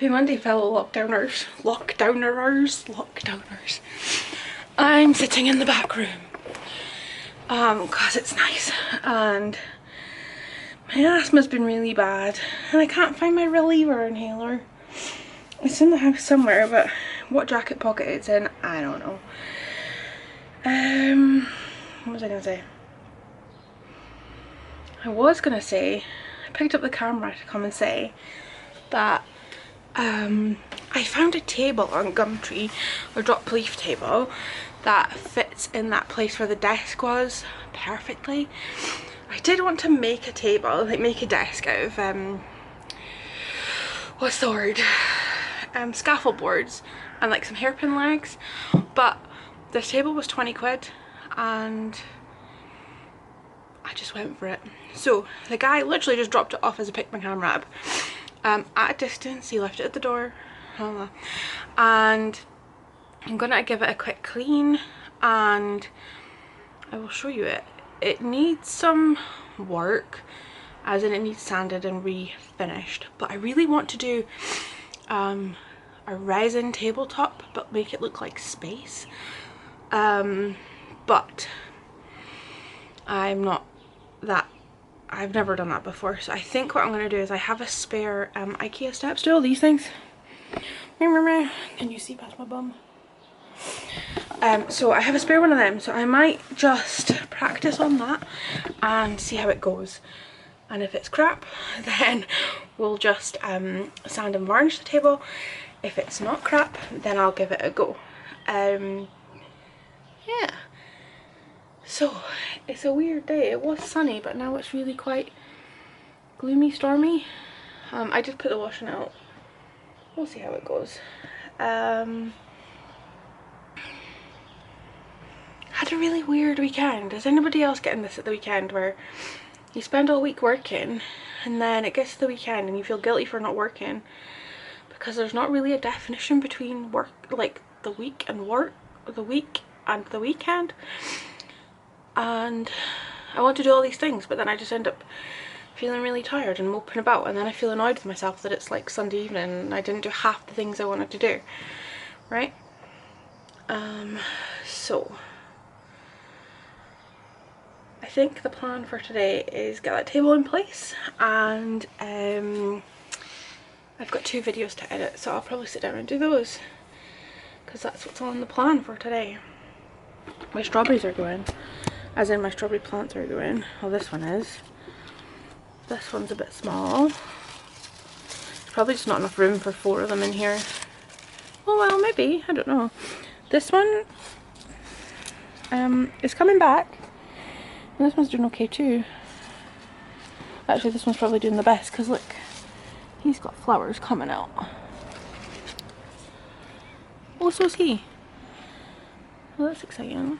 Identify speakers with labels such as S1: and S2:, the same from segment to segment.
S1: Happy Monday, fellow lockdowners. I'm sitting in the back room because it's nice and my asthma's been really bad and I can't find my reliever inhaler. It's in the house somewhere, but what jacket pocket it's in, I don't know. What was I gonna say? I picked up the camera to come and say that I found a table on Gumtree, a drop leaf table, that fits in that place where the desk was perfectly. I did want to make a table, like make a desk out of, what's the word? Scaffold boards and like some hairpin legs, but this table was 20 quid and I just went for it. So the guy literally just dropped it off as a pick my camera up. At a distance, he left it at the door, and I'm gonna give it a quick clean and I will show you it. It needs some work, as in it needs sanded and refinished, but I really want to do a resin tabletop but make it look like space, but I've never done that before. So I think what I'm going to do is I have a spare IKEA step stool, these things. Can you see past my bum? So I have a spare one of them, so I might just practice on that and see how it goes. And if it's crap, then we'll just sand and varnish the table. If it's not crap, then I'll give it a go. Yeah. So it's a weird day. It was sunny, but now it's really quite gloomy, stormy. I did put the washing out. We'll see how it goes. Had a really weird weekend. Is anybody else getting this at the weekend, where you spend all week working and then it gets to the weekend and you feel guilty for not working because there's not really a definition between work, like the week and work, the week and the weekend? And I want to do all these things, but then I just end up feeling really tired and moping about, and then I feel annoyed with myself that it's like Sunday evening and I didn't do half the things I wanted to do, right? So I think the plan for today is get that table in place, and I've got 2 videos to edit, so I'll probably sit down and do those because that's what's on the plan for today. My strawberries are going. As in my strawberry plants are going. Well, this one is. This one's a bit small. There's probably just not enough room for 4 of them in here. Oh well, maybe. I don't know. This one is coming back. And this one's doing okay too. Actually, this one's probably doing the best because look, he's got flowers coming out. Oh, so is he. Well, that's exciting.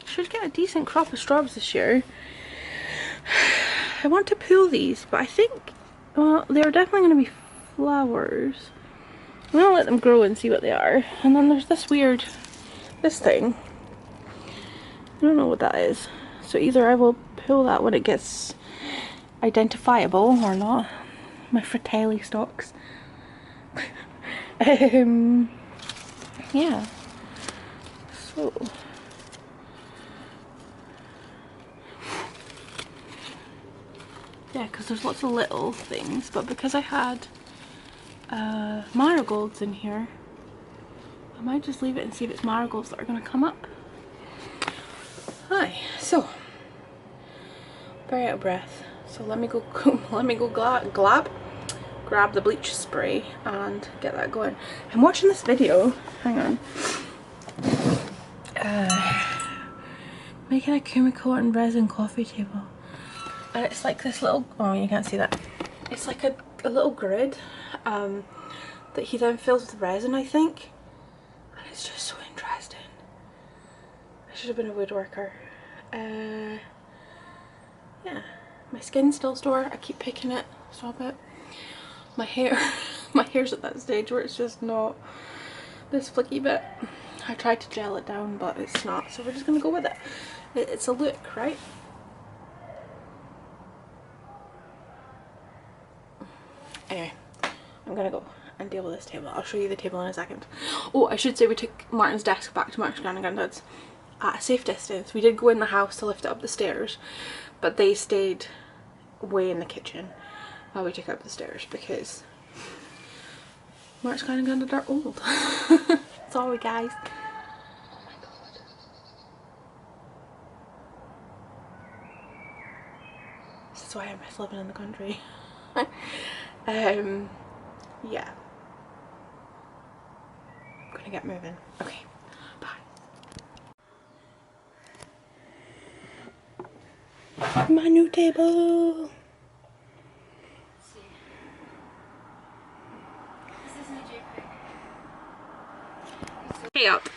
S1: Should get a decent crop of straws this year. I want to pull these, but I think, well, they're definitely going to be flowers. I'm going to let them grow and see what they are. And then there's this weird, this thing. I don't know what that is. So either I will pull that when it gets identifiable or not. My fratelli stalks. Yeah. So yeah, because there's lots of little things, but because I had marigolds in here, I might just leave it and see if it's marigolds that are going to come up. Hi, so very out of breath, so let me go grab the bleach spray and get that going. I'm watching this video, hang on, making a Kumiko and Resin coffee table. And it's like this little, oh you can't see that, it's like a little grid that he then fills with resin, I think, and it's just so interesting. I should have been a woodworker. Yeah, my skin's still sore, I keep picking it, stop it. My hair, my hair's at that stage where it's just not this flicky bit. I tried to gel it down but it's not, so we're just gonna go with it. It's a look, right? Anyway, I'm I'm gonna go and deal with this table. I'll show you the table in a second. Oh, I should say we took Martin's desk back to Mark's Gran and Granddad's at a safe distance. We did go in the house to lift it up the stairs, but they stayed way in the kitchen while we took up the stairs because Mark's Gran and Granddad are old. Sorry guys. Oh my god. This is why I miss living in the country. Yeah. I'm gonna get moving. Okay, bye. My new table. Hey up.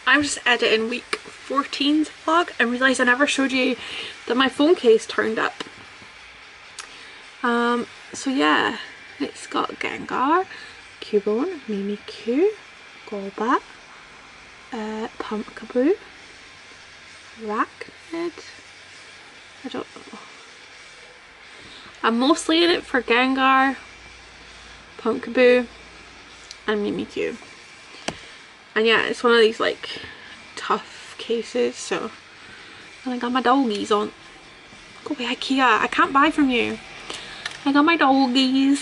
S1: I'm just editing week 14's vlog and realised I never showed you that my phone case turned up. So yeah, it's got Gengar, Cubone, Mimikyu, Golbat, Pumpkaboo, Arachnid. I don't know. I'm mostly in it for Gengar, Pumpkaboo, and Mimikyu. And yeah, it's one of these like tough cases, so and I got my doggies on. Go away IKEA, I can't buy from you. I got my doggies.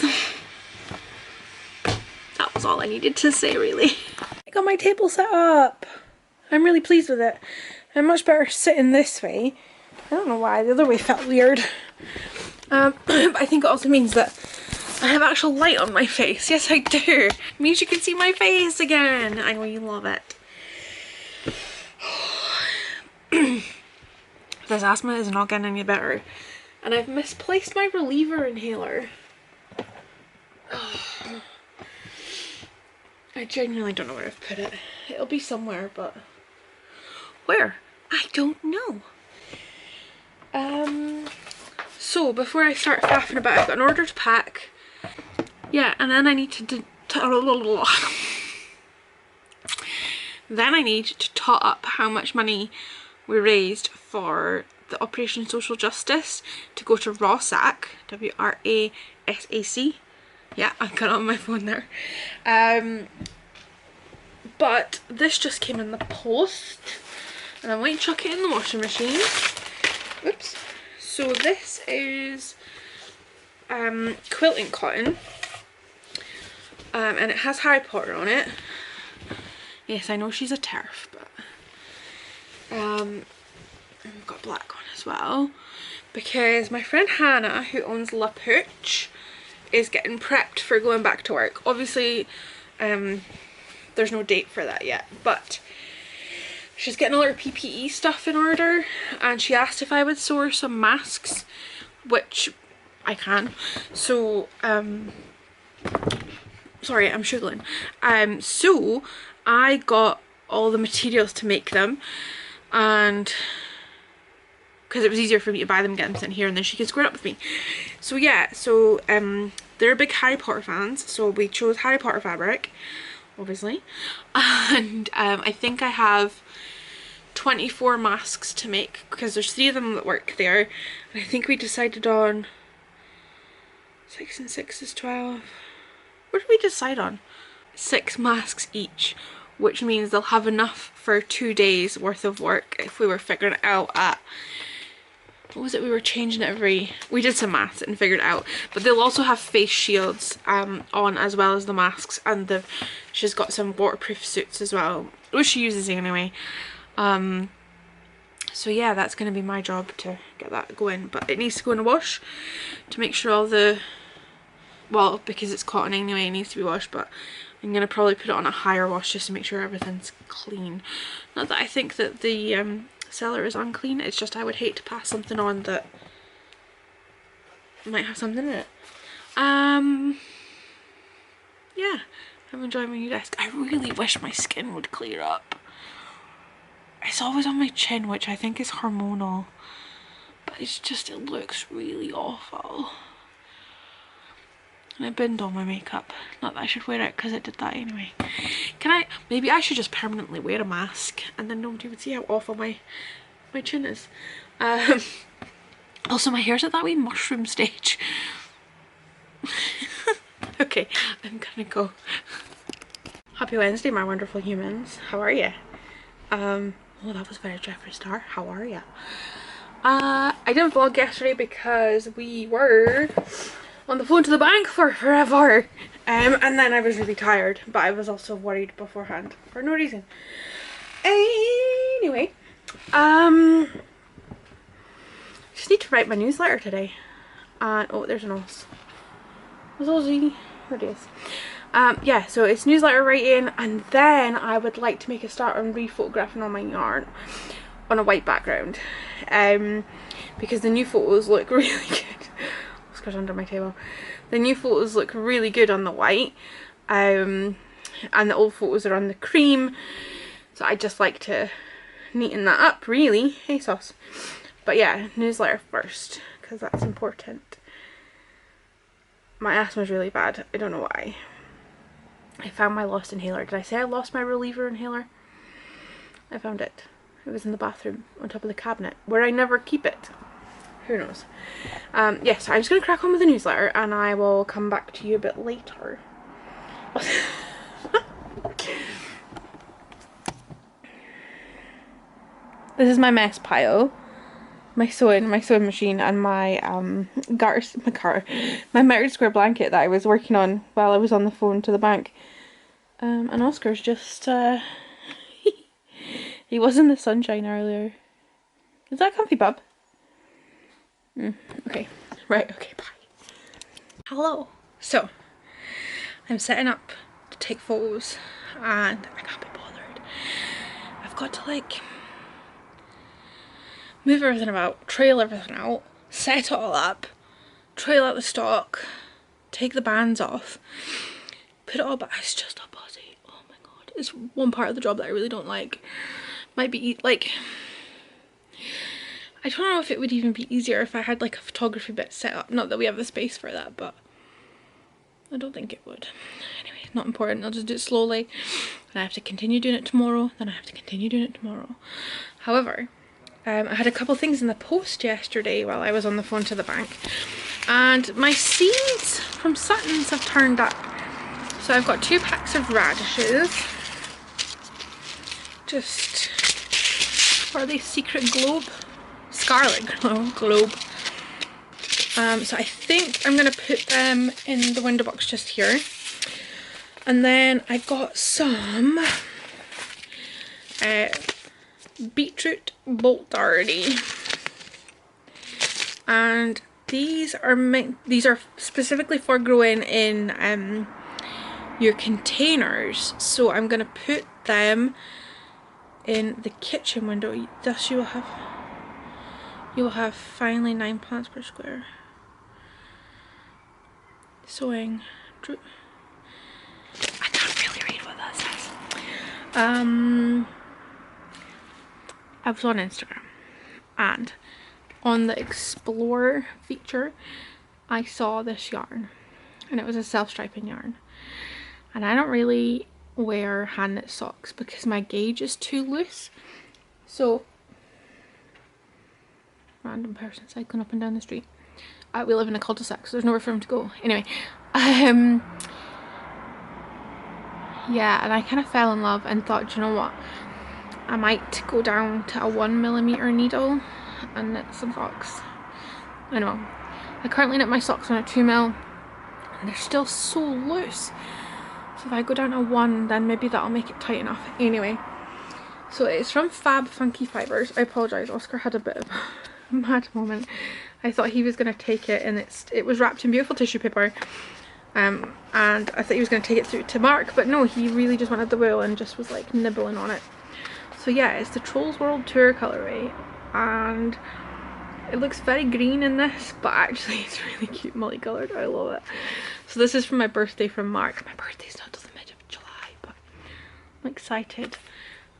S1: That was all I needed to say really. I got my table set up. I'm really pleased with it. I'm much better sitting this way. I don't know why, the other way felt weird. But I think it also means that I have actual light on my face. Yes, I do. It means you can see my face again. I know you love it. This asthma is not getting any better. And I've misplaced my reliever inhaler. I genuinely don't know where I've put it. It'll be somewhere, but where? I don't know. So before I start faffing about, I've got an order to pack. Yeah, and then I need to then I need to tot up how much money we raised for the Operation Social Justice to go to RASAC, W-R-A-S-A-C. Yeah, I've got it on my phone there. But this just came in the post and I might chuck it in the washing machine. Oops. So this is quilting cotton, and it has Harry Potter on it. Yes, I know she's a TERF, but I've got black on as well because my friend Hannah, who owns La Pooch, is getting prepped for going back to work. Obviously there's no date for that yet, but she's getting all her PPE stuff in order, and she asked if I would sew her some masks, which I can. So sorry, I'm struggling. So I got all the materials to make them, and because it was easier for me to buy them, get them sent here, and then she can square it up with me. So yeah, so they're big Harry Potter fans, so we chose Harry Potter fabric, obviously, and I think I have 24 masks to make because there's 3 of them that work there, and I think we decided on 6 and 6 is 12. What did we decide on? 6 masks each, which means they'll have enough for 2 days worth of work if we were figuring it out at, what was it, we were changing it every, we did some maths and figured it out, but they'll also have face shields on as well as the masks, and she's got some waterproof suits as well, which she uses anyway. So yeah, that's going to be my job to get that going, but it needs to go in a wash to make sure all the, well, because it's cotton anyway, it needs to be washed, but I'm going to probably put it on a higher wash just to make sure everything's clean. Not that I think that the seller is unclean, it's just I would hate to pass something on that might have something in it. Yeah, I'm enjoying my new desk. I really wish my skin would clear up. It's always on my chin, which I think is hormonal, but it's just, it looks really awful. And I binned all my makeup. Not that I should wear it because it did that anyway. Maybe I should just permanently wear a mask and then nobody would see how awful my chin is. Also my hair's at that wee mushroom stage. Okay, I'm gonna go. Happy Wednesday, my wonderful humans. How are you? Oh, that was very Jeffree Star. How are you? I didn't vlog yesterday because we were on the phone to the bank for forever. And then I was really tired, but I was also worried beforehand for no reason. Anyway, just need to write my newsletter today. And oh, there's an os. There's Ozzy. There it is. Yeah, so it's newsletter writing, and then I would like to make a start on rephotographing all my yarn on a white background, because the new photos look really good. Oscar's under my table. The new photos look really good on the white, and the old photos are on the cream, so I just like to neaten that up really. Hey sauce. But yeah, newsletter first because that's important. My asthma's really bad. I don't know why. I found my lost inhaler. Did I say I lost my reliever inhaler? I found it. It was in the bathroom on top of the cabinet where I never keep it. Who knows? Yes, I'm just going to crack on with the newsletter and I will come back to you a bit later. This is my mess pile. My sewing machine and my my memory square blanket that I was working on while I was on the phone to the bank. And Oscar's just he was in the sunshine earlier. Is that comfy, bub? Okay. Right, okay, bye. Hello. So I'm setting up to take photos and I can't be bothered. I've got to like move everything about, trail everything out, set it all up, trail out the stock, take the bands off, put it all back. It's just a buzzy. Oh my god. It's one part of the job that I really don't like. Might be like, I don't know if it would even be easier if I had like a photography bit set up. Not that we have the space for that, but I don't think it would. Anyway, not important. I'll just do it slowly. And I have to continue doing it tomorrow. Then I have to continue doing it tomorrow. However, I had a couple things in the post yesterday while I was on the phone to the bank, and my seeds from Suttons have turned up. So I've got 2 packs of radishes. Just, what are they? Secret globe? Scarlet globe. So I think I'm going to put them in the window box just here. And then I got some beetroot bolt darty, and these are specifically for growing in your containers, so I'm gonna put them in the kitchen window. Thus you will have finally 9 plants per square. Sewing. I can't really read what that says. I was on Instagram, and on the Explore feature I saw this yarn, and it was a self-striping yarn, and I don't really wear hand knit socks because my gauge is too loose. So, random person cycling up and down the street. We live in a cul-de-sac, so there's nowhere for him to go. Anyway, yeah, and I kind of fell in love and thought, you know what, I might go down to a 1mm needle and knit some socks. I know. I currently knit my socks on a 2mm and they're still so loose. So if I go down to 1, then maybe that'll make it tight enough. Anyway, so it's from Fab Funky Fibres. I apologise, Oscar had a bit of a mad moment. I thought he was going to take it, and it was wrapped in beautiful tissue paper. And I thought he was going to take it through to Mark, but no, he really just wanted the wool and just was like nibbling on it. So yeah, it's the Trolls World Tour colourway, and it looks very green in this, but actually it's really cute multicoloured. I love it. So this is for my birthday from Mark. My birthday's not till the mid of July, but I'm excited.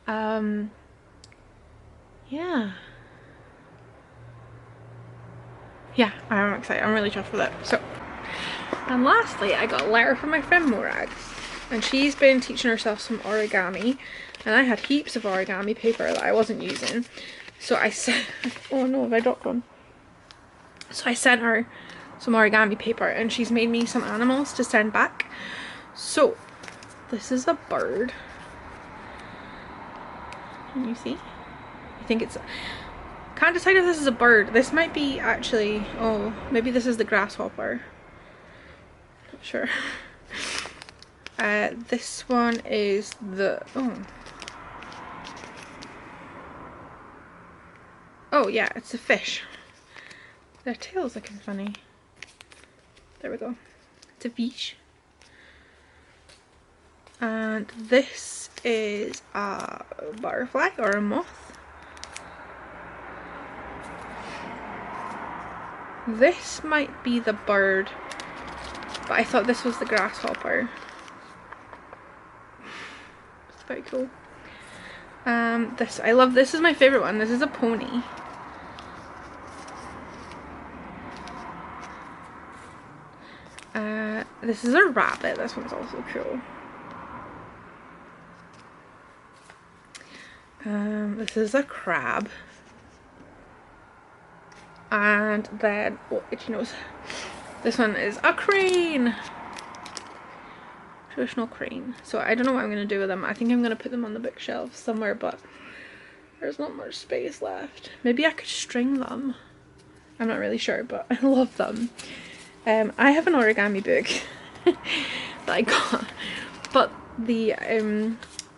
S1: Yeah, I'm excited. I'm really chuffed with it. So, and lastly, I got a letter from my friend Morag, and she's been teaching herself some origami, and I had heaps of origami paper that I wasn't using. So I said, oh no, have I dropped one? So I sent her some origami paper, and she's made me some animals to send back. So this is a bird. Can you see? I think it's, can't decide if this is a bird. This might be actually, oh, maybe this is the grasshopper. Not sure. This one is the, oh yeah, it's a fish. Their tail's looking funny. There we go. It's a fish. And this is a butterfly or a moth. This might be the bird, but I thought this was the grasshopper. It's very cool. This, I love, this is my favourite one. This is a pony. This is a rabbit. This one's also cool. This is a crab. And then, oh, itchy nose. This one is a crane. Traditional crane. So I don't know what I'm going to do with them. I think I'm going to put them on the bookshelf somewhere, but there's not much space left. Maybe I could string them. I'm not really sure, but I love them. I have an origami book that I got, but the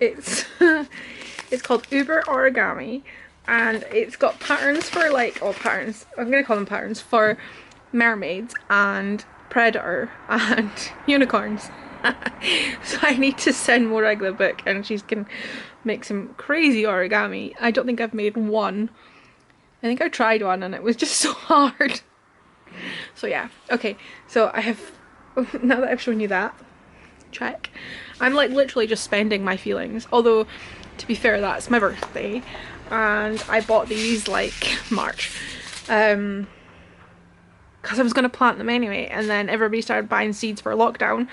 S1: it's it's called Uber Origami, and it's got patterns for like, oh, patterns, I'm gonna call them patterns for mermaids and predator and unicorns. So I need to send more regular book, and she's gonna make some crazy origami. I don't think I've made one. I think I tried one and it was just so hard. So yeah, okay, so I have, now that I've shown you that, check. I'm like literally just spending my feelings, although to be fair, that's my birthday and I bought these like March because I was going to plant them anyway, and then everybody started buying seeds for lockdown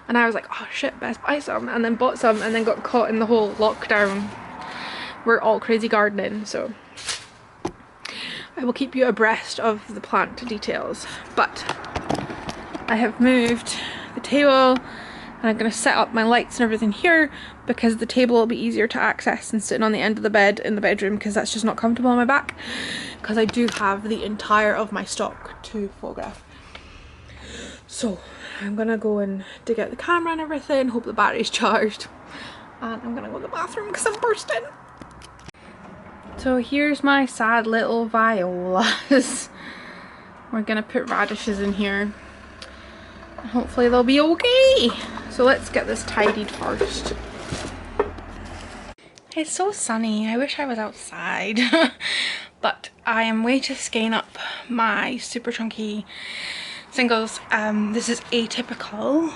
S1: and I was like, oh shit, best buy some, and then bought some and then got caught in the whole lockdown. We're all crazy gardening, so I will keep you abreast of the plant details. But I have moved the table and I'm going to set up my lights and everything here because the table will be easier to access than sitting on the end of the bed in the bedroom, because that's just not comfortable on my back, because I do have the entire of my stock to photograph. So I'm going to go and dig out the camera and everything, hope the battery's charged, and I'm going to go to the bathroom because I'm bursting. So here's my sad little violas. We're gonna put radishes in here. Hopefully they'll be okay. So let's get this tidied first. It's so sunny. I wish I was outside. But I am way to skein up my super chunky singles. This is atypical.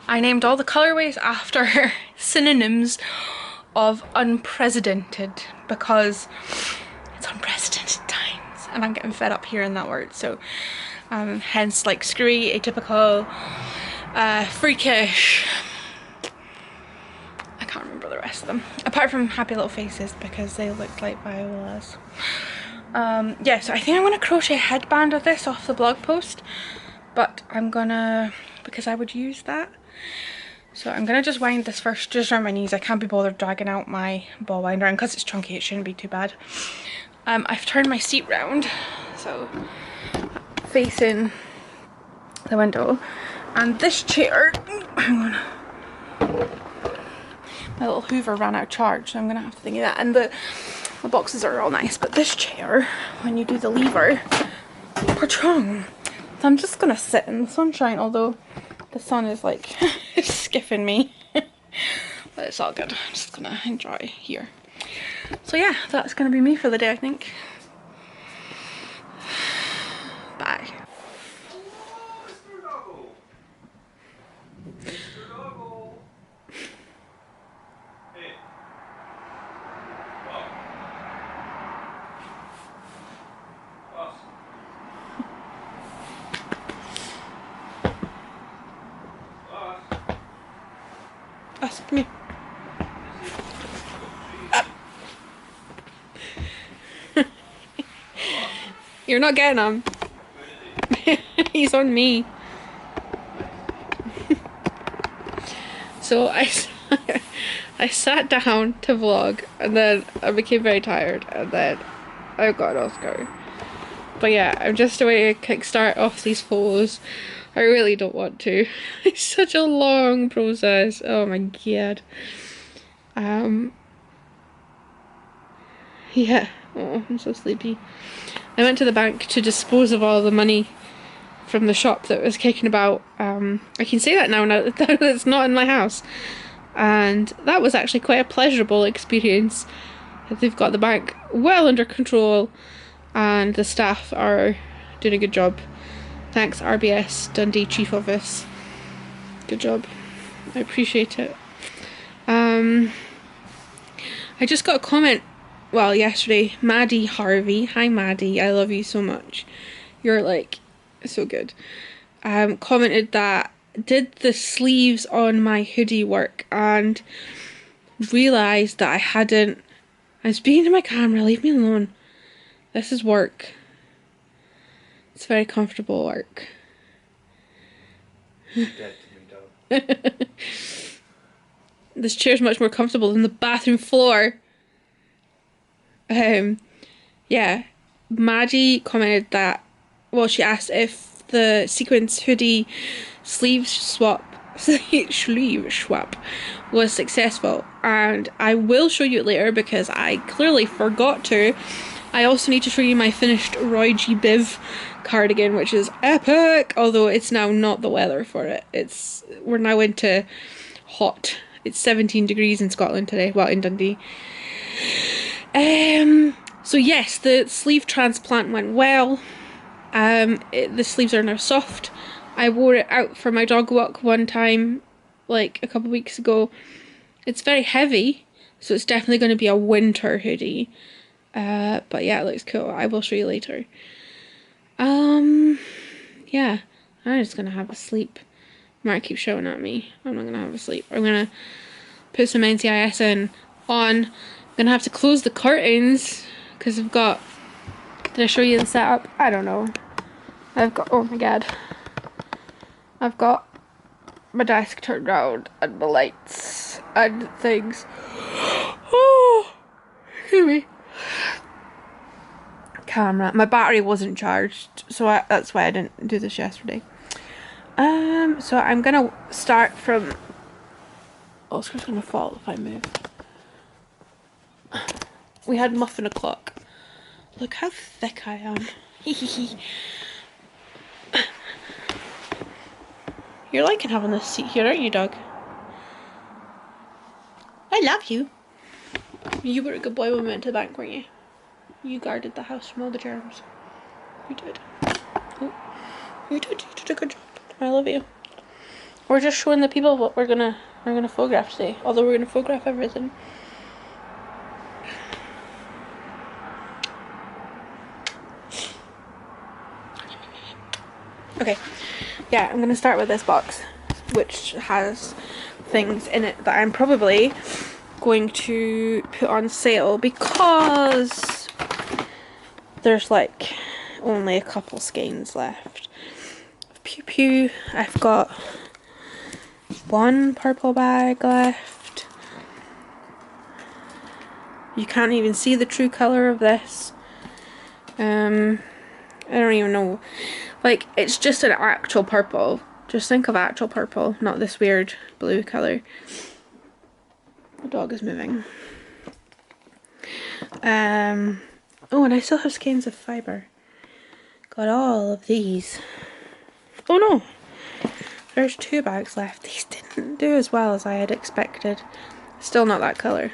S1: I named all the colorways after synonyms of unprecedented, because it's unprecedented times and I'm getting fed up hearing that word. So hence like screwy, atypical, freakish, I can't remember the rest of them apart from happy little faces because they look like violas. Yeah, so I think I'm gonna crochet a headband of this off the blog post, but I'm gonna, because I would use that. So I'm gonna just wind this first just around my knees. I can't be bothered dragging out my ball winder, and because it's chunky it shouldn't be too bad. I've turned my seat round, so facing the window, and this chair, hang on, my little Hoover ran out of charge, so I'm gonna have to think of that. And the boxes are all nice, but this chair, when you do the lever, so I'm just gonna sit in the sunshine, although the sun is like skiffing me. But it's all good. I'm just gonna enjoy here. So yeah, that's gonna be me for the day, I think. Bye. Us, come here. Up. You're not getting them.
S2: He's on me. So I sat down to vlog, and then I became very tired, and then I got an Oscar. But yeah, I'm just away to kickstart off these photos. I really don't want to. It's such a long process. Oh my god. Yeah. Oh, I'm so sleepy. I went to the bank to dispose of all the money from the shop that was kicking about. I can say that now that it's not in my house. And that was actually quite a pleasurable experience. They've got the bank well under control, and the staff are doing a good job. Thanks RBS Dundee Chief Office. Good job. I appreciate it. I just got a comment, well, yesterday. Maddie Harvey. Hi Maddie, I love you so much. You're like so good. Commented that did the sleeves on my hoodie work, and realised that I'm speaking to my camera, leave me alone. This is work. It's very comfortable work.
S3: Dead to me, dog.
S2: This chair's much more comfortable than the bathroom floor. Yeah, Maddie commented that, well, she asked if the sequence hoodie sleeve swap was successful, and I will show you it later because I clearly forgot to. I also need to show you my finished Roy G. Biv cardigan, which is epic, although it's now not the weather for it. We're now into hot. It's 17 degrees in Scotland today, well, in Dundee. So yes, the sleeve transplant went well. The sleeves are now soft. I wore it out for my dog walk one time, like a couple weeks ago. It's very heavy, so it's definitely going to be a winter hoodie. But yeah, it looks cool. I will show you later. Yeah, I'm just gonna have a sleep. Mark keeps showing at me. I'm not gonna have a sleep. I'm gonna put some NCIS on. I'm gonna have to close the curtains because I've got. Did I show you the setup? I don't know. I've got. Oh my god. I've got my desk turned around and my lights and things. Oh, excuse me. Camera. My battery wasn't charged, so that's why I didn't do this yesterday. So I'm gonna start from. Oscar's gonna fall if I move. We had muffin o'clock. Look how thick I am. You're liking having this seat here, aren't you, dog? I love you. You were a good boy when we went to the bank, weren't you? You guarded the house from all the germs. You did. Oh, you did a good job. I love you. We're just showing the people what we're gonna photograph today. Although we're gonna photograph everything. Okay, yeah, I'm gonna start with this box, which has things in it that I'm probably going to put on sale because there's like only a couple skeins left. Pew pew. I've got one purple bag left. You can't even see the true colour of this. I don't even know. Like, it's just an actual purple. Just think of actual purple, not this weird blue colour. The dog is moving. Oh, and I still have skeins of fibre. Got all of these. Oh no! There's 2 bags left. These didn't do as well as I had expected. Still not that colour.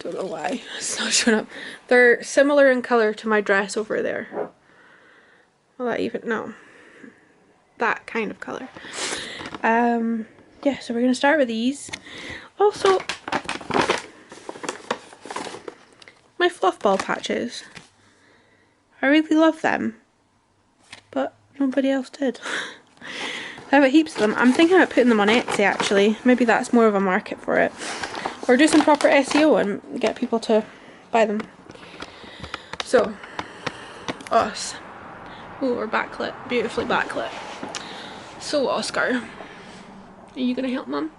S2: Don't know why it's not showing up. They're similar in colour to my dress over there. Well, that even, no. That kind of colour. Yeah, so we're going to start with these. Also, my fluff ball patches. I really love them. But nobody else did. I have heaps of them. I'm thinking about putting them on Etsy actually. Maybe that's more of a market for it. Or do some proper SEO and get people to buy them. So, us. Oh, we're backlit, beautifully backlit. So Oscar, are you gonna help Mum?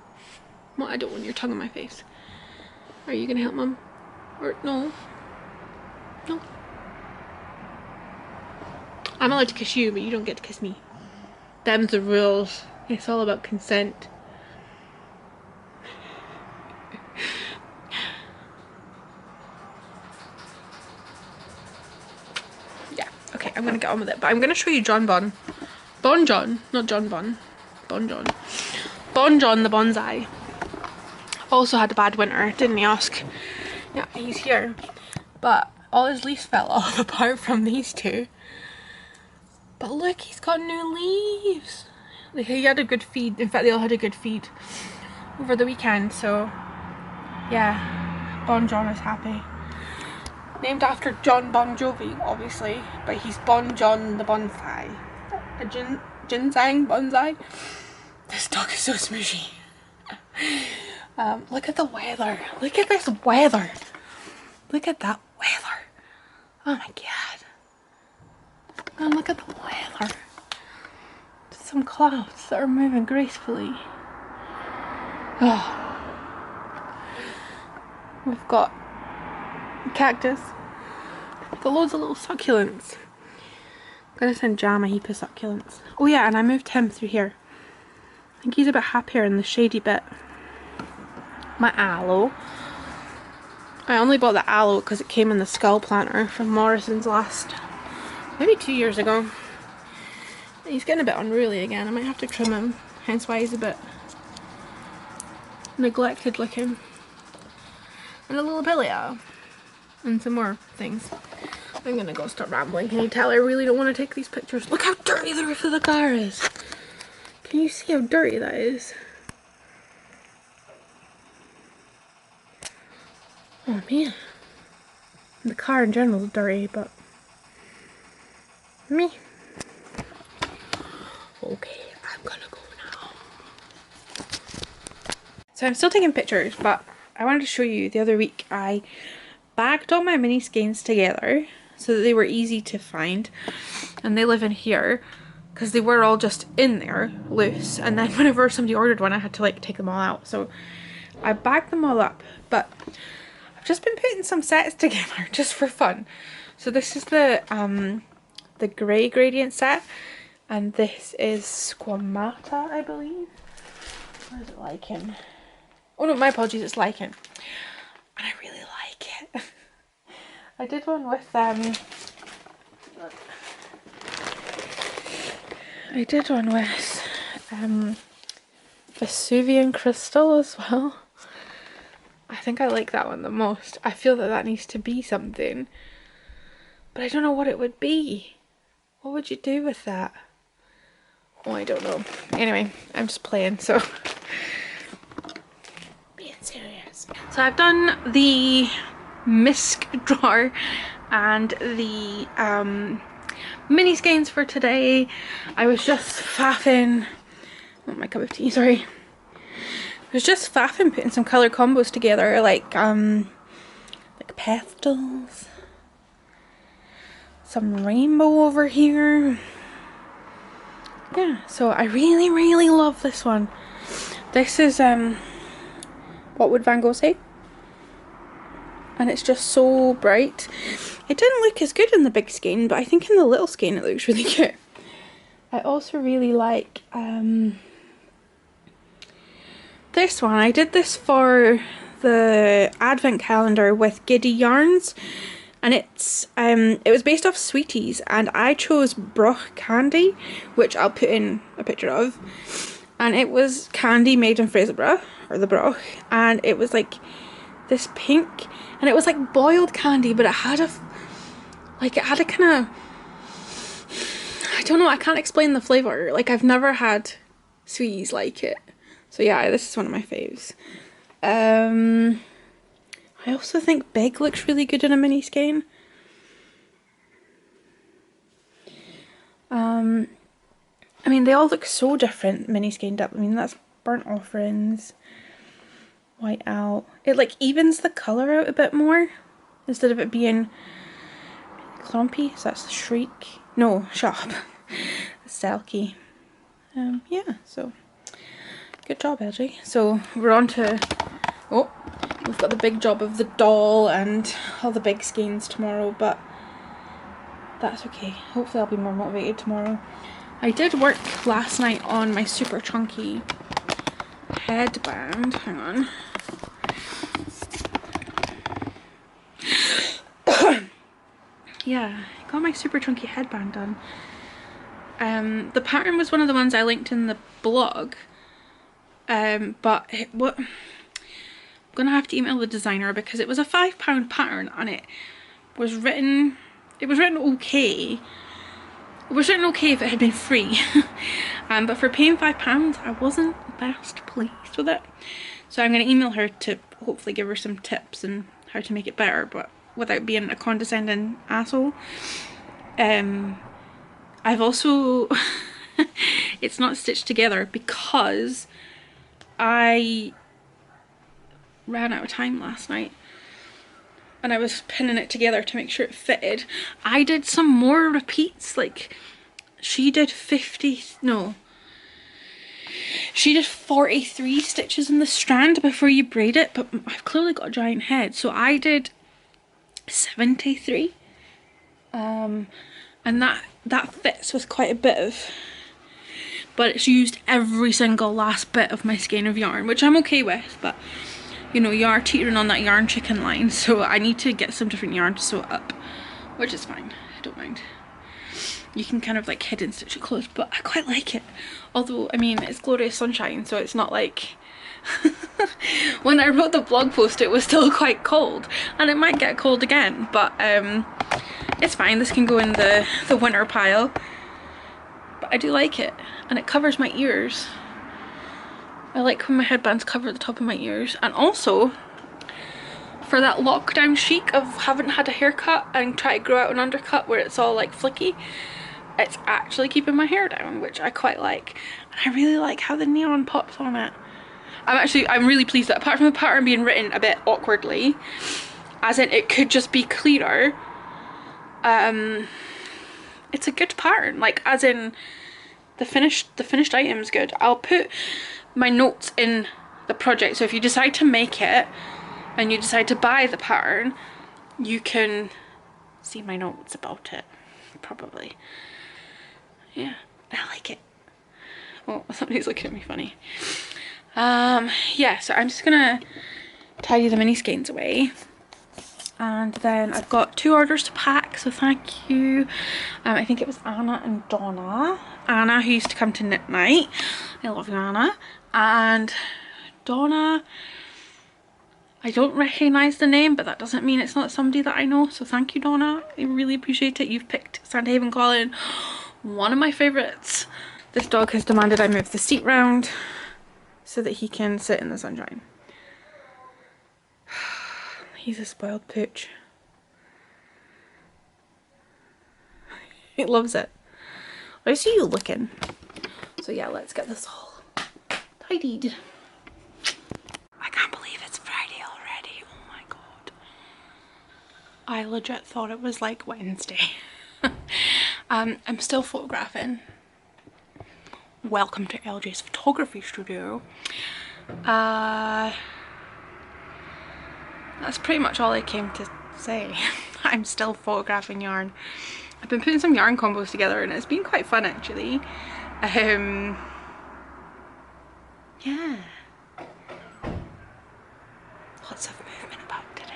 S2: Well, I don't want your tongue in my face. Are you gonna help Mum? Or no? No. I'm allowed to kiss you, but you don't get to kiss me. Them's the rules. It's all about consent. Yeah, okay, I'm gonna get on with it. But I'm gonna show you John Bon. Bon John, not John Bon. Bon John. Bon John the bonsai. Also had a bad winter, didn't he, Oscar? Yeah, he's here. But all his leaves fell off apart from these two. But look, he's got new leaves. Like, he had a good feed. In fact, they all had a good feed over the weekend. So, yeah, Bon John is happy. Named after John Bon Jovi, obviously. But he's Bon John the bonsai. A ginseng bonsai. This dog is so smooshy. Look at the weather. Look at this weather. Look at that weather. Oh my god. And look at the weather. Some clouds that are moving gracefully. Oh. We've got cactus. We've got loads of little succulents. I'm gonna send Jam a heap of succulents. Oh yeah, and I moved him through here. I think he's a bit happier in the shady bit. My aloe. I only bought the aloe because it came in the skull planter from Morrison's maybe 2 years ago. He's getting a bit unruly again. I might have to trim him. Hence why he's a bit neglected looking. And a little pilea. And some more things. I'm gonna go start rambling. Can you tell I really don't want to take these pictures? Look how dirty the roof of the car is. Can you see how dirty that is? Oh man. The car in general is dirty, but me. Okay, I'm gonna go now. So I'm still taking pictures, but I wanted to show you the other week I bagged all my mini skeins together so that they were easy to find, and they live in here because they were all just in there loose, and then whenever somebody ordered one I had to like take them all out, so I bagged them all up. But I've just been putting some sets together just for fun. So this is the grey gradient set, and this is Squamata, I believe. Or is it lichen? Oh no, my apologies, it's lichen. And I really like it. I did one with Vesuvian crystal as well. I think I like that one the most. I feel that that needs to be something, but I don't know what it would be. What would you do with that? Oh, I don't know. Anyway, I'm just playing, so being serious. So I've done the misc drawer and the mini skeins for today. I was just faffing. Oh, my cup of tea, sorry. I was just faffing putting some colour combos together, like pastels, some rainbow over here. Yeah, so I really love this one. This is what would Van Gogh say? And it's just so bright. It didn't look as good in the big skein, but I think in the little skein it looks really good. I also really like this one. I did this for the advent calendar with Giddy Yarns, and it's it was based off Sweeties, and I chose Broch candy, which I'll put in a picture of, and it was candy made in Fraserburgh, or the Broch, and it was like this pink, and it was like boiled candy, but it had a kind of, I don't know, I can't explain the flavour. Like, I've never had Sweeties like it. So yeah, this is one of my faves. I also think Big looks really good in a mini skein. I mean, they all look so different mini skeined up. I mean, that's Burnt Offerings, White Owl. It like evens the colour out a bit more instead of it being clumpy. So that's the Shriek.
S1: No, shop. Selkie. Yeah, so good job, LG. So we're on to, oh, we've got the big job of the doll and all the big skeins tomorrow, but that's okay. Hopefully I'll be more motivated tomorrow. I did work last night on my super chunky headband. Hang on. Yeah, got my super chunky headband done. The pattern was one of the ones I linked in the blog, but I'm gonna have to email the designer because it was a £5 pattern and it was written okay. It was written okay if it had been free, but for paying £5 I wasn't best pleased with it. So I'm gonna email her to hopefully give her some tips and how to make it better, but without being a condescending asshole. I've also it's not stitched together because I ran out of time last night and I was pinning it together to make sure it fitted. I did some more repeats, like she did 43 stitches in the strand before you braid it, but I've clearly got a giant head, so I did 73, and that fits with quite a bit of, but it's used every single last bit of my skein of yarn, which I'm okay with, but you know, you are teetering on that yarn chicken line, so I need to get some different yarn to sew it up, which is fine, I don't mind. You can kind of like hidden stitch it closed, but I quite like it. Although, I mean, it's glorious sunshine, so it's not like when I wrote the blog post it was still quite cold, and it might get cold again, but it's fine. This can go in the winter pile, but I do like it, and it covers my ears. I like when my headbands cover the top of my ears. And also for that lockdown chic of haven't had a haircut and try to grow out an undercut where it's all like flicky, it's actually keeping my hair down, which I quite like. And I really like how the neon pops on it. I'm really pleased that apart from the pattern being written a bit awkwardly, as in it could just be clearer, it's a good pattern, like as in the finished item is good. I'll put my notes in the project, so if you decide to make it and you decide to buy the pattern, you can see my notes about it, probably. Yeah, I like it. Oh, somebody's looking at me funny. Yeah, so I'm just gonna tidy the mini skeins away, and then I've got 2 orders to pack, so thank you. I think it was Anna and Donna. Anna, who used to come to knit night, I love you, Anna, and Donna, I don't recognise the name, but that doesn't mean it's not somebody that I know, so thank you, Donna, I really appreciate it. You've picked Sandhaven Colin, one of my favourites. This dog has demanded I move the seat round so that he can sit in the sunshine. He's a spoiled pooch. He loves it. I see you looking. So yeah, let's get this all tidied. I can't believe it's Friday already. Oh my god. I legit thought it was like Wednesday. I'm still photographing. Welcome to LJ's photography studio. That's pretty much all I came to say. I'm still photographing yarn. I've been putting some yarn combos together and it's been quite fun actually. Yeah. Lots of movement about today.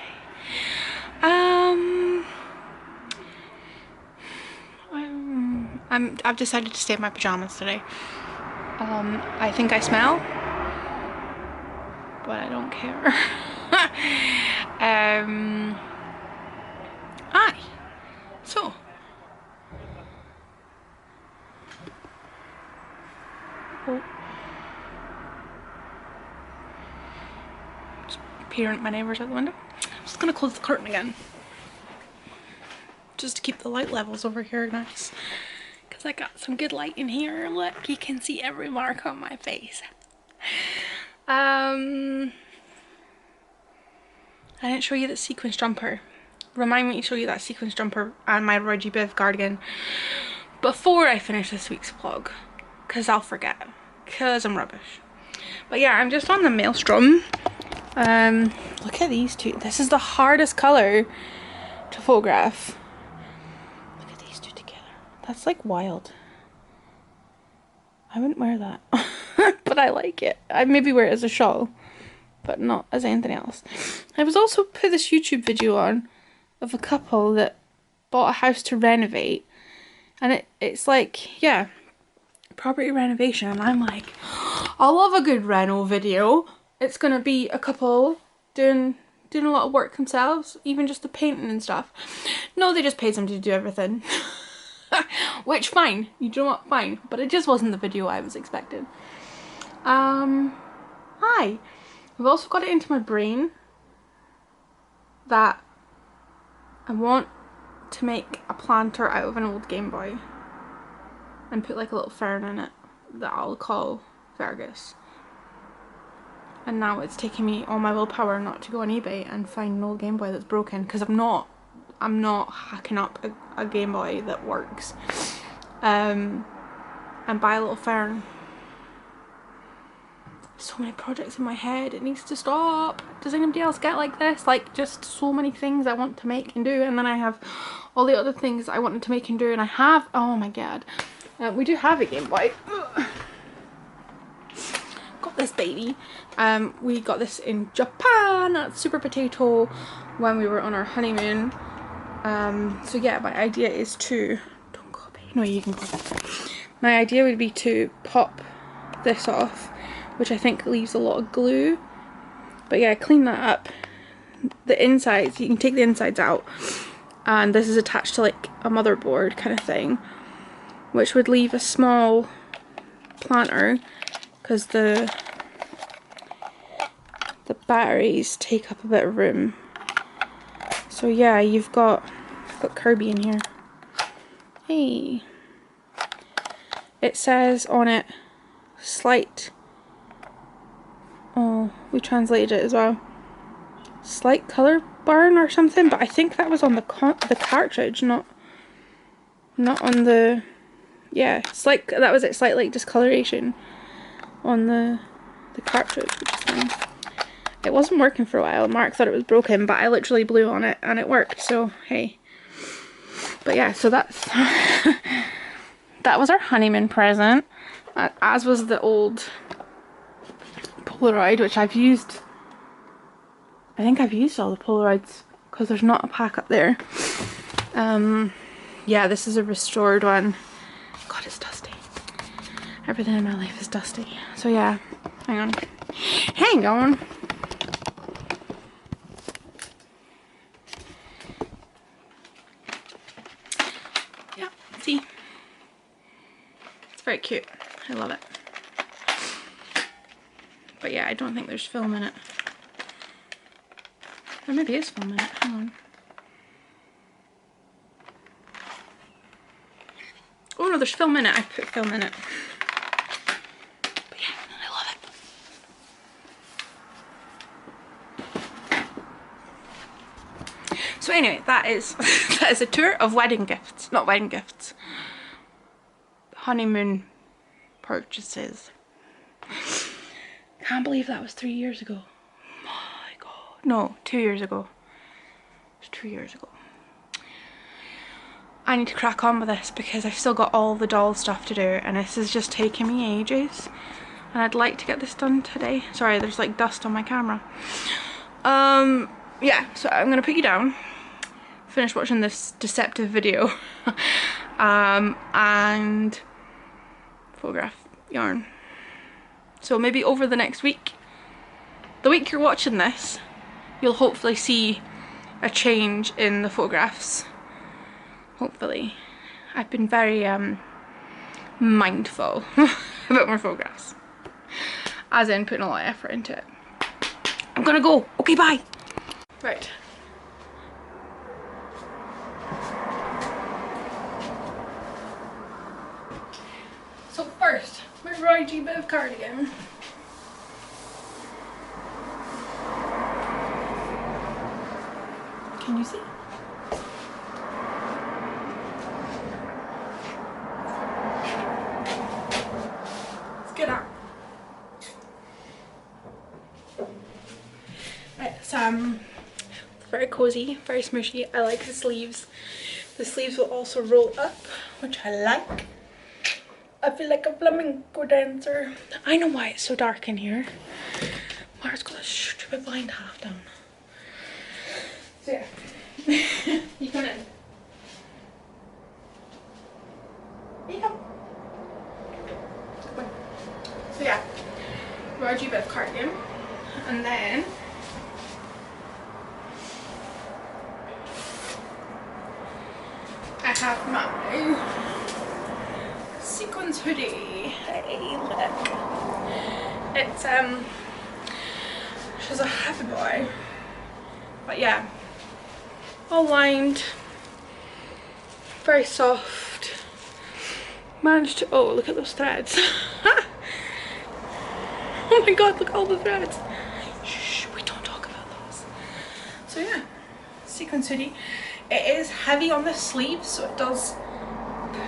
S1: I've decided to stay in my pajamas today. I think I smell, but I don't care. Aye. So. Oh. Just peering at my neighbours out the window. I'm just gonna close the curtain again, just to keep the light levels over here nice. Because I got some good light in here. Look, you can see every mark on my face. I didn't show you the sequins jumper. Remind me to show you that sequins jumper and my Reggie Biv cardigan before I finish this week's vlog, because I'll forget, because I'm rubbish. But yeah, I'm just on the Maelstrom. Look at these two. This is the hardest colour to photograph. Look at these two together. That's like wild. I wouldn't wear that, but I like it. I'd maybe wear it as a shawl, but not as anything else. I was also put this YouTube video on of a couple that bought a house to renovate, and it's like, yeah, property renovation, and I'm like, I love a good reno video. It's gonna be a couple doing a lot of work themselves, even just the painting and stuff. No, they just paid somebody to do everything. Which, fine, you know what, fine, but it just wasn't the video I was expecting. Hi. I've also got it into my brain that I want to make a planter out of an old Game Boy and put like a little fern in it that I'll call Fergus. And now it's taking me all my willpower not to go on eBay and find an old Game Boy that's broken, because I'm not hacking up a Game Boy that works, and buy a little fern. So many projects in my head, it needs to stop. Does anybody else get like this? Like, just so many things I want to make and do, and then I have all the other things I wanted to make and do, and I have, oh my god, we do have a Game Boy. Got this baby. We got this in Japan at Super Potato when we were on our honeymoon. So yeah, my idea is to, don't copy, no, you can copy. My idea would be to pop this off, which I think leaves a lot of glue. But yeah, clean that up. The insides, you can take the insides out, and this is attached to like a motherboard kind of thing, which would leave a small planter, because the batteries take up a bit of room. So yeah, I've got Kirby in here. Hey. It says on it, slight, oh, we translated it as well, slight colour burn or something, but I think that was on the cartridge, not on the, yeah, it's like, that was it, slight like discoloration on the cartridge, which is fine. It wasn't working for a while. Mark thought it was broken, but I literally blew on it and it worked, so hey. But yeah, so that's that was our honeymoon present, as was the old Polaroid, which I've used. I think I've used all the Polaroids because there's not a pack up there. Yeah, this is a restored one. God, it's dusty. Everything in my life is dusty. So yeah, hang on. Yeah, see? It's very cute. I love it. But yeah, I don't think there's film in it. There maybe is film in it. Hang on. Oh no, there's film in it. I put film in it. But yeah, I love it. So anyway, that is a tour of wedding gifts. Not wedding gifts. Honeymoon purchases. Can't believe that was 3 years ago. Oh my god. No, 2 years ago. It was 2 years ago. I need to crack on with this because I've still got all the doll stuff to do, and this is just taking me ages. And I'd like to get this done today. Sorry, there's like dust on my camera. Yeah, so I'm gonna put you down, finish watching this deceptive video, and photograph yarn. So maybe over the next week, the week you're watching this, you'll hopefully see a change in the photographs. Hopefully. I've been very mindful about my photographs, as in putting a lot of effort into it. I'm gonna go. Okay, bye. Right. So first, my Roy bit of cardigan. Can you see? It's very cozy, very smushy. I like the sleeves. The sleeves will also roll up, which I like. I feel like a flamenco dancer. I know why it's so dark in here. Mara's got a stupid blind half down. So yeah. You come in. Here you come. Come on. So yeah. Roger bit of cardigan. And then I have my sequins hoodie. Hey, look. It's she's a happy boy. But yeah. All lined. Very soft. Managed to, oh, look at those threads. Oh my god, look at all the threads. Shh, we don't talk about those. So yeah, sequins hoodie. It is heavy on the sleeves, so it does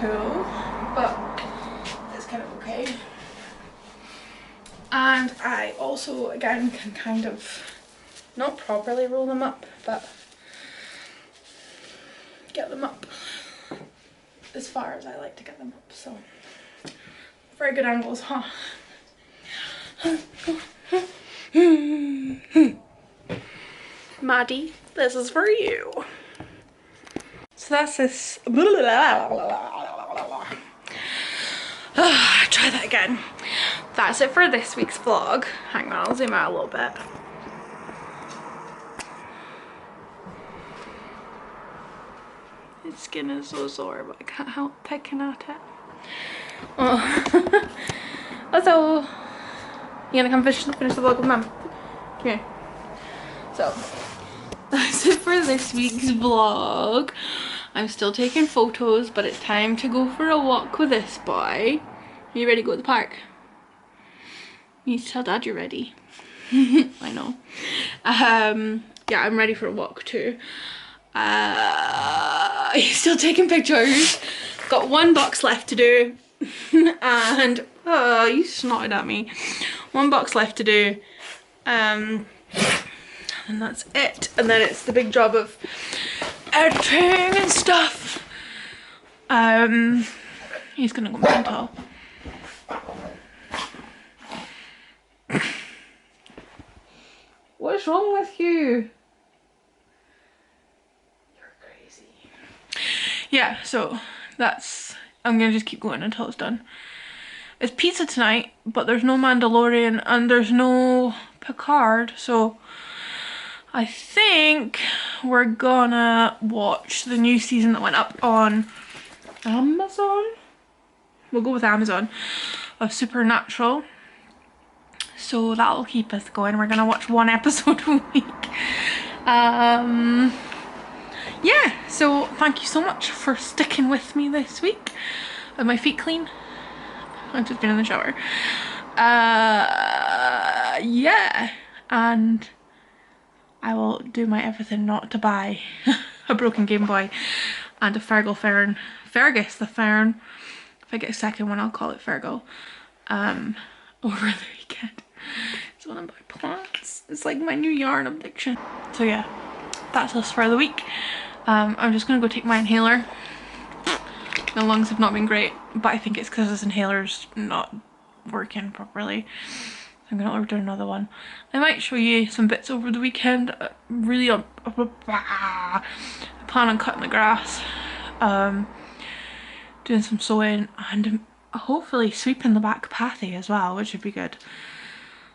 S1: pull, but it's kind of okay. And I also, again, can kind of not properly roll them up, but get them up as far as I like to get them up. So very good angles, huh? Maddie, this is for you. So that's this. Try that again. That's it for this week's vlog. Hang on, I'll zoom out a little bit. His skin is so sore, but I can't help picking at it. Oh. Also, you gonna come finish the vlog with Mum? Come here. So, that's it for this week's vlog. I'm still taking photos, but it's time to go for a walk with this boy. Are you ready to go to the park? You need to tell Dad you're ready. I know. Yeah, I'm ready for a walk too. He's still taking pictures. Got one box left to do. And oh, you snotted at me. One box left to do. And that's it. And then it's the big job of editing and stuff. He's gonna go mental. What's wrong with you? You're crazy. Yeah, so that's, I'm gonna just keep going until it's done. It's pizza tonight, but there's no Mandalorian and there's no Picard, so I think we're gonna watch the new season that went up on Amazon. We'll go with Amazon, of Supernatural. So that'll keep us going. We're gonna watch one episode a week. Yeah, so thank you so much for sticking with me this week. Are my feet clean? I've just been in the shower. Yeah, and I will do my everything not to buy a broken Game Boy and a Fergus the Fern. If I get a second one, I'll call it Fergal. Over the weekend. It's one of my plants. It's like my new yarn addiction. So yeah, that's us for the week. I'm just gonna go take my inhaler. My lungs have not been great, but I think it's because this inhaler's not working properly. So I'm gonna order another one. I might show you some bits over the weekend. I plan on cutting the grass, doing some sewing, and hopefully sweeping the back pathy as well, which would be good.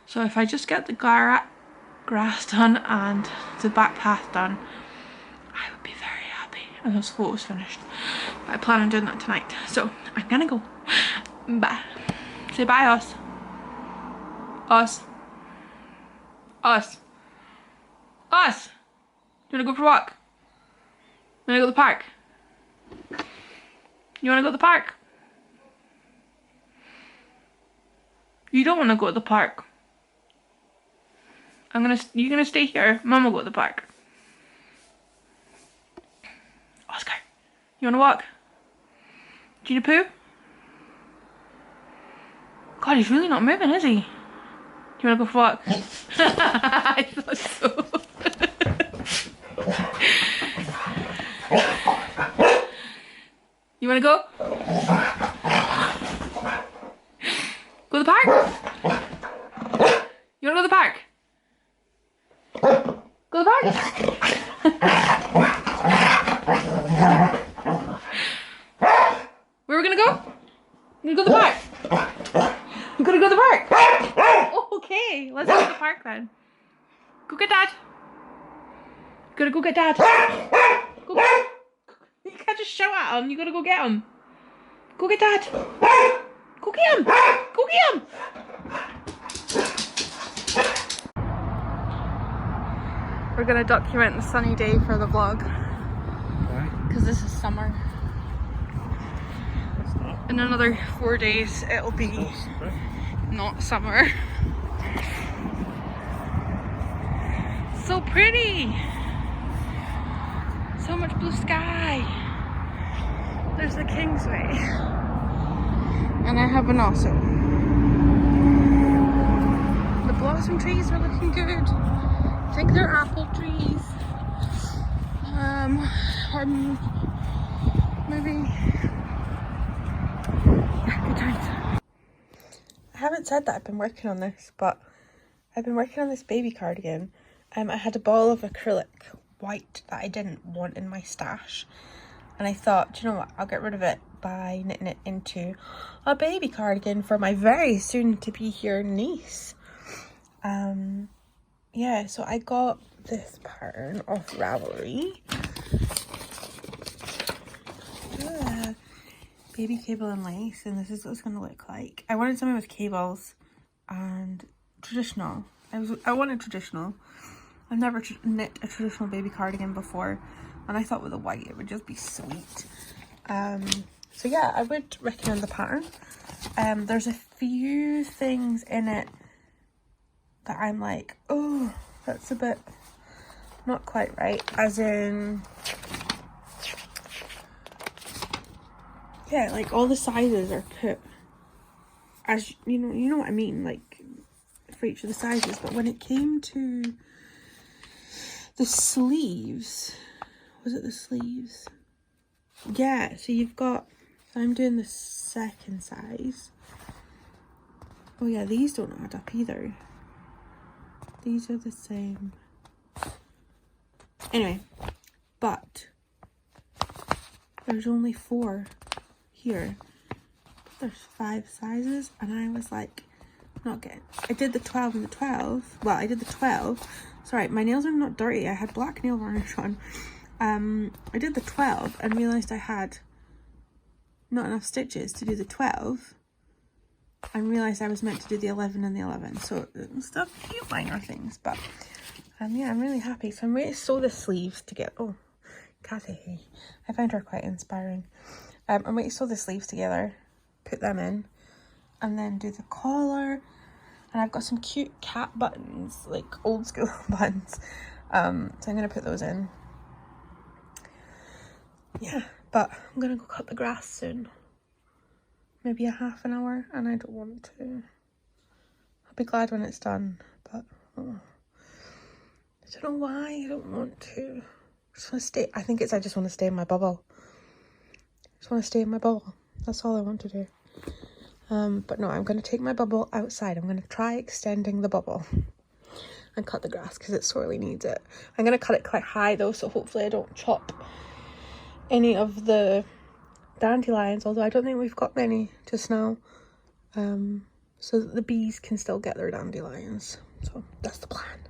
S1: So if I just get the grass done and the back path done, I would be very happy. And those photos finished. But I plan on doing that tonight. So I'm gonna go. Bye. Say bye, us. Us. Us. Us. You wanna go for a walk? You wanna go to the park? You wanna go to the park? You don't wanna go to the park. You're gonna stay here. Mum will go to the park. Oscar, you wanna walk? Do you need a poo? God, he's really not moving, is he? Do you wanna go for a walk? I thought so. You wanna go? Go to the park? You wanna go to the park? Go to the park? Where are we gonna go? We're gonna go to the park. I'm gonna go to the park. Oh, okay, let's go to the park then. Go get Dad. Gotta go get Dad. Go get. You can't just shout at him. You gotta go get him. Go get Dad. Go get him. Go get him. We're gonna document the sunny day for the vlog because this is summer. In another 4 days, it'll be not summer. So pretty. So much blue sky. There's the Kingsway. And I have an also. The blossom trees are looking good. I think they're apple trees. Or maybe. Good times. I haven't said that I've been working on this, but I've been working on this baby cardigan. I had a ball of acrylic white that I didn't want in my stash, and I thought, do you know what, I'll get rid of it by knitting it into a baby cardigan for my very soon to be here niece. Yeah, so I got this pattern off Ravelry. Baby cable and lace, and this is what it's going to look like. I wanted something with cables and traditional. I wanted traditional. I've never knit a traditional baby cardigan before, and I thought with the white it would just be sweet. So yeah, I would recommend the pattern. There's a few things in it that I'm like, oh, that's a bit not quite right, as in, yeah, like all the sizes are put as, you know what I mean, like for each of the sizes. But when it came to the sleeves, was it the sleeves? Yeah, so you've got, so I'm doing the second size. Oh yeah, these don't add up either. These are the same. Anyway, but there's only 4 here. There's 5 sizes, and I was like, not getting. I did the 12 and the 12. Well, I did the 12. Sorry, my nails are not dirty. I had black nail varnish on. I did the 12 and realised I had not enough stitches to do the 12, and realised I was meant to do the 11 and the 11. So still a few minor things, but yeah, I'm really happy. So I'm ready to sew the sleeves together. Oh, Cathy Hay. I find her quite inspiring. I'm ready to sew the sleeves together, put them in, and then do the collar. And I've got some cute cat buttons, like old school buttons. So I'm going to put those in. Yeah, but I'm going to go cut the grass soon. Maybe a half an hour, and I don't want to. I'll be glad when it's done, but I don't know why I don't want to. I just want to stay. I think it's I just want to stay in my bubble. I just want to stay in my bubble. That's all I want to do. But no, I'm going to take my bubble outside. I'm going to try extending the bubble and cut the grass because it sorely needs it. I'm going to cut it quite high though, so hopefully I don't chop any of the dandelions, although I don't think we've got many just now, so that the bees can still get their dandelions. So that's the plan.